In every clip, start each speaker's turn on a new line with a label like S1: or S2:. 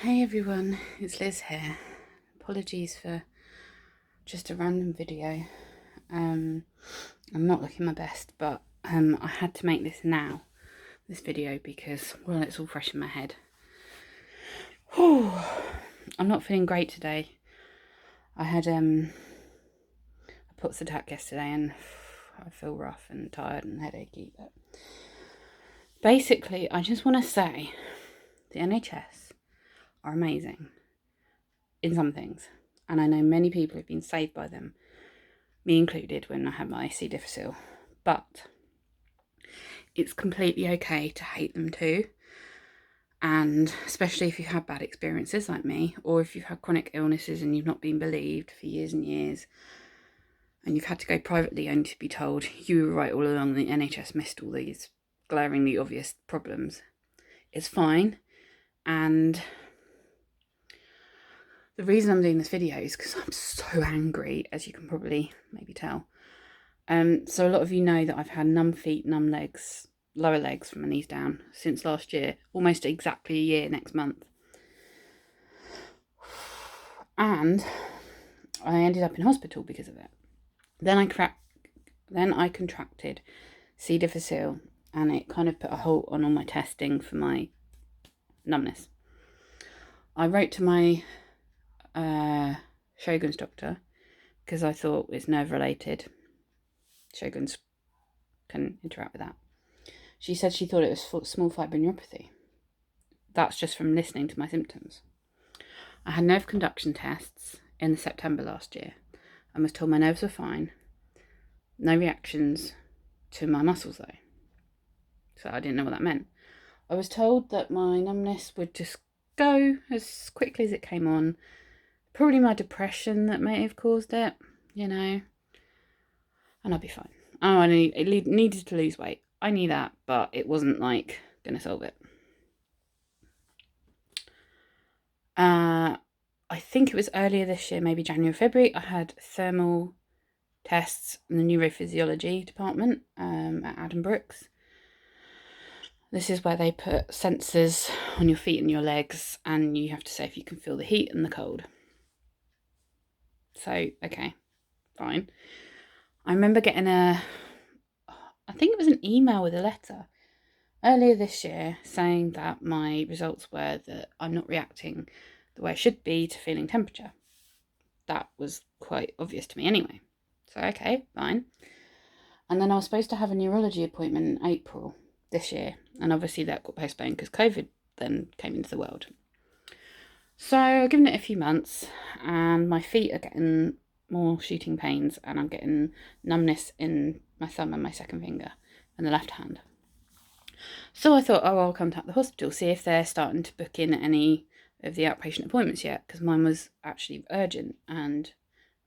S1: Hey everyone, it's Liz here. Apologies for just a random video. I'm not looking my best, but I had to make this video, because, well, it's all fresh in my head. Whew. I'm not feeling great today. I had a Potsie attack yesterday and I feel rough and tired and headachy, but basically I just want to say the NHS are amazing in some things, and I know many people have been saved by them, me included, when I had my C. difficile, but it's completely okay to hate them too. And especially if you've had bad experiences like me, or if you've had chronic illnesses and you've not been believed for years and years, and you've had to go privately only to be told you were right all along, the NHS missed all these glaringly obvious problems. It's fine. And the reason I'm doing this video is because I'm so angry, as you can probably maybe tell. So a lot of you know that I've had numb feet, numb legs, lower legs from my knees down since last year, almost exactly a year next month. And I ended up in hospital because of it. Then I contracted C. difficile, and it kind of put a halt on all my testing for my numbness. I wrote to my Sjogren's doctor because I thought it's nerve related. Sjogren's can interact with that. She said she thought it was small fibre neuropathy. That's just from listening to my symptoms. I had nerve conduction tests in September last year and was told my nerves were fine. No reactions to my muscles though. So I didn't know what that meant. I was told that my numbness would just go as quickly as it came on. Probably my depression that may have caused it, and I'd be fine. Oh, I needed to lose weight. I knew that, but it wasn't like gonna solve it. I think it was earlier this year, maybe January or February, I had thermal tests in the neurophysiology department at Addenbrooke's. This is where they put sensors on your feet and your legs, and you have to say if you can feel the heat and the cold. So, okay, fine. I remember getting I think it was an email with a letter earlier this year saying that my results were that I'm not reacting the way I should be to feeling temperature. That was quite obvious to me anyway. So, okay, fine. And then I was supposed to have a neurology appointment in April this year, and obviously that got postponed because COVID then came into the world. So I've given it a few months, and my feet are getting more shooting pains, and I'm getting numbness in my thumb and my second finger and the left hand. So I thought, I'll contact the hospital, see if they're starting to book in any of the outpatient appointments yet, because mine was actually urgent and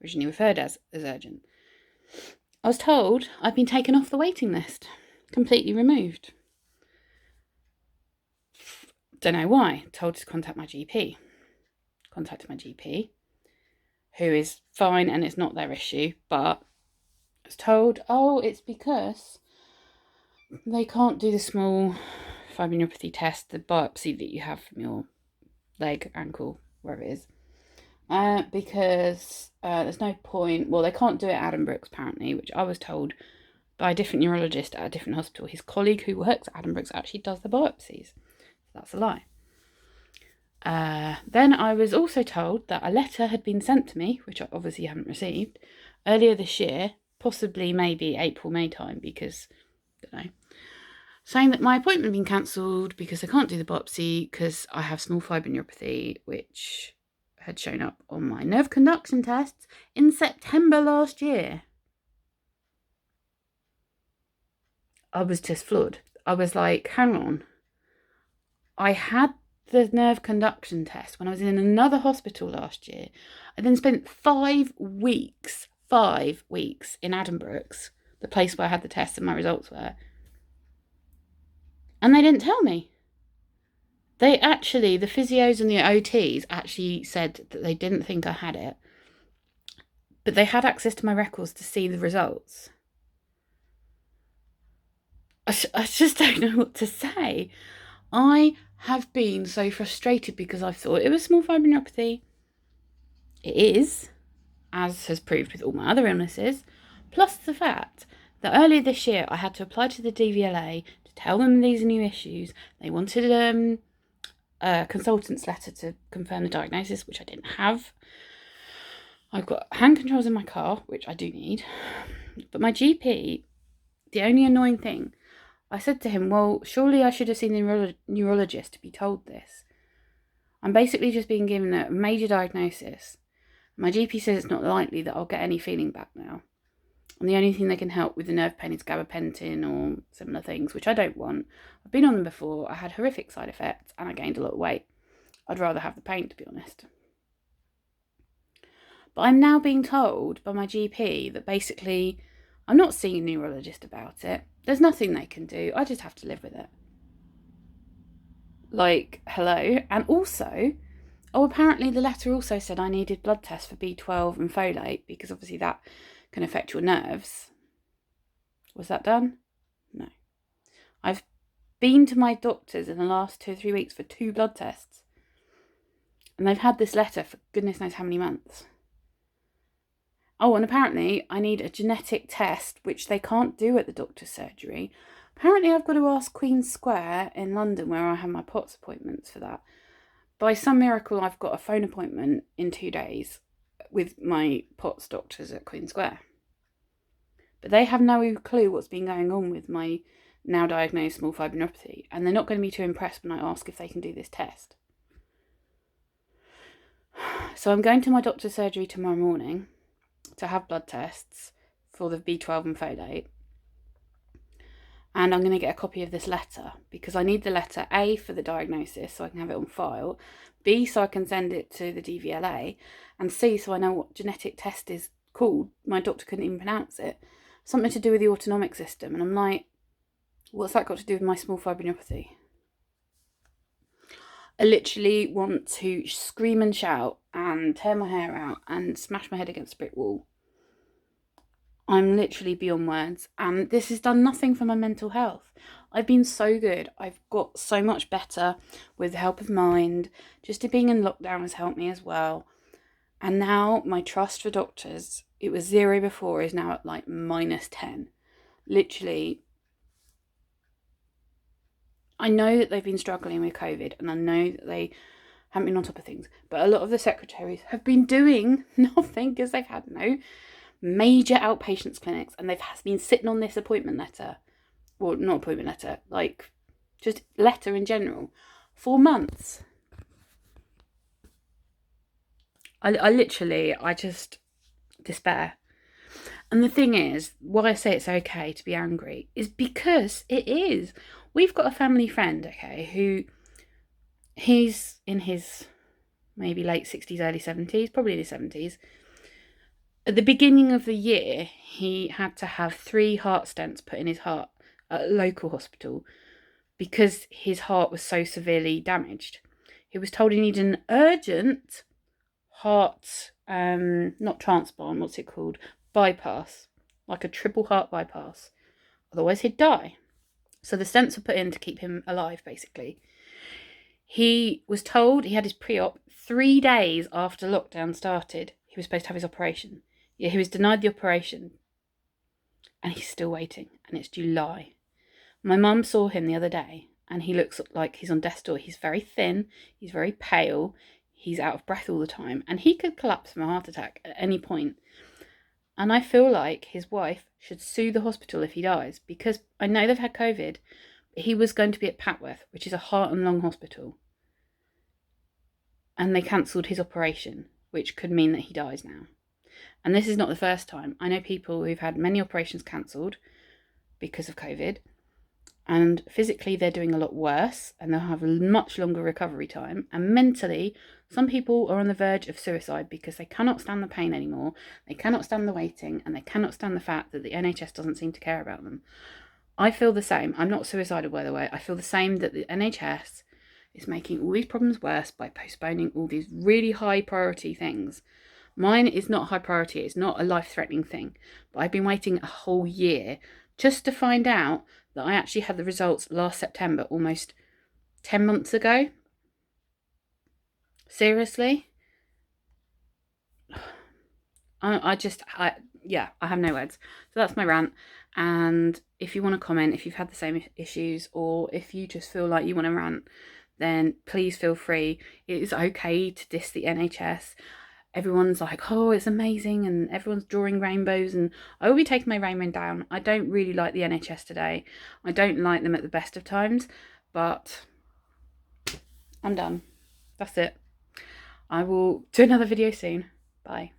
S1: originally referred as urgent. I was told I'd been taken off the waiting list, completely removed. Don't know why. Told to contact my GP. Contacted my GP, who is fine and it's not their issue, but I was told, it's because they can't do the small fibromyalgia test, the biopsy that you have from your leg, ankle, wherever it is, because there's no point. Well, they can't do it at Addenbrooke's apparently, which I was told by a different neurologist at a different hospital. His colleague who works at Addenbrooke's actually does the biopsies. That's a lie. Then I was also told that a letter had been sent to me, which I obviously haven't received, earlier this year, possibly maybe April, May time, because, I don't know, saying that my appointment had been cancelled because I can't do the biopsy because I have small fibre neuropathy, which had shown up on my nerve conduction tests in September last year. I was just floored. I was like, hang on. I had the nerve conduction test when I was in another hospital last year. I then spent 5 weeks in Addenbrooke's, the place where I had the test and my results were, and they didn't tell me. The physios and the OTs actually said that they didn't think I had it, but they had access to my records to see the results. I just don't know what to say. I have been so frustrated because I thought it was small fibromyalgia. It is, as has proved with all my other illnesses, plus the fact that earlier this year I had to apply to the DVLA to tell them these new issues. They wanted a consultant's letter to confirm the diagnosis, which I didn't have. I've got hand controls in my car, which I do need. But my GP, the only annoying thing, I said to him, well, surely I should have seen the neurologist to be told this. I'm basically just being given a major diagnosis. My GP says it's not likely that I'll get any feeling back now. And the only thing that can help with the nerve pain is gabapentin or similar things, which I don't want. I've been on them before, I had horrific side effects, and I gained a lot of weight. I'd rather have the pain, to be honest. But I'm now being told by my GP that basically I'm not seeing a neurologist about it. There's nothing they can do. I just have to live with it. Like, hello. And also, apparently the letter also said I needed blood tests for B12 and folate because obviously that can affect your nerves. Was that done? No. I've been to my doctors in the last 2 or 3 weeks for 2 blood tests. And they've had this letter for goodness knows how many months. Oh, and apparently I need a genetic test, which they can't do at the doctor's surgery. Apparently I've got to ask Queen Square in London, where I have my POTS appointments for that. By some miracle, I've got a phone appointment in 2 days with my POTS doctors at Queen Square. But they have no clue what's been going on with my now diagnosed small fibromyalgia, and they're not going to be too impressed when I ask if they can do this test. So I'm going to my doctor's surgery tomorrow morning to have blood tests for the B12 and folate. And I'm going to get a copy of this letter because I need the letter A for the diagnosis so I can have it on file, B so I can send it to the DVLA, and C so I know what genetic test is called. My doctor couldn't even pronounce it. Something to do with the autonomic system. And I'm like, what's that got to do with my small fibromyalgia? I literally want to scream and shout and tear my hair out and smash my head against a brick wall. I'm literally beyond words, and this has done nothing for my mental health. I've been so good. I've got so much better with the help of mind. Just being in lockdown has helped me as well. And now my trust for doctors, it was 0 before, is now at like -10. Literally, I know that they've been struggling with COVID, and I know that they haven't been on top of things, but a lot of the secretaries have been doing nothing because they've had no major outpatients clinics, and they've been sitting on this appointment letter, well, not appointment letter, like just letter in general, for months. I just despair. And the thing is, why I say it's okay to be angry is because it is. We've got a family friend, okay, who he's in his maybe late 60s, early 70s, probably in his 70s. At the beginning of the year, he had to have 3 heart stents put in his heart at a local hospital because his heart was so severely damaged. He was told he needed an urgent heart, not transplant, what's it called? Bypass, like a triple heart bypass. Otherwise he'd die. So the stents were put in to keep him alive, basically. He was told he had his pre-op 3 days after lockdown started. He was supposed to have his operation. Yeah, he was denied the operation. And he's still waiting. And it's July. My mum saw him the other day, and he looks like he's on death's door. He's very thin. He's very pale. He's out of breath all the time. And he could collapse from a heart attack at any point. And I feel like his wife should sue the hospital if he dies, because I know they've had COVID, but he was going to be at Patworth, which is a heart and lung hospital. And they cancelled his operation, which could mean that he dies now. And this is not the first time. I know people who've had many operations cancelled because of COVID, and physically they're doing a lot worse, and they'll have a much longer recovery time. And mentally, some people are on the verge of suicide because they cannot stand the pain anymore, they cannot stand the waiting, and they cannot stand the fact that the NHS doesn't seem to care about them. I feel the same. I'm not suicidal, by the way. I feel the same, that the NHS is making all these problems worse by postponing all these really high priority things. Mine is not high priority. It's not a life-threatening thing. But I've been waiting a whole year just to find out that I actually had the results last September, almost 10 months ago. Seriously? Yeah, I have no words. So that's my rant. And if you want to comment, if you've had the same issues, or if you just feel like you want to rant, then please feel free. It is okay to diss the NHS. Everyone's like, oh, it's amazing, and everyone's drawing rainbows, and I will be taking my rainbow down. I don't really like the NHS today. I don't like them at the best of times, but I'm done. That's it. I will do another video soon. Bye.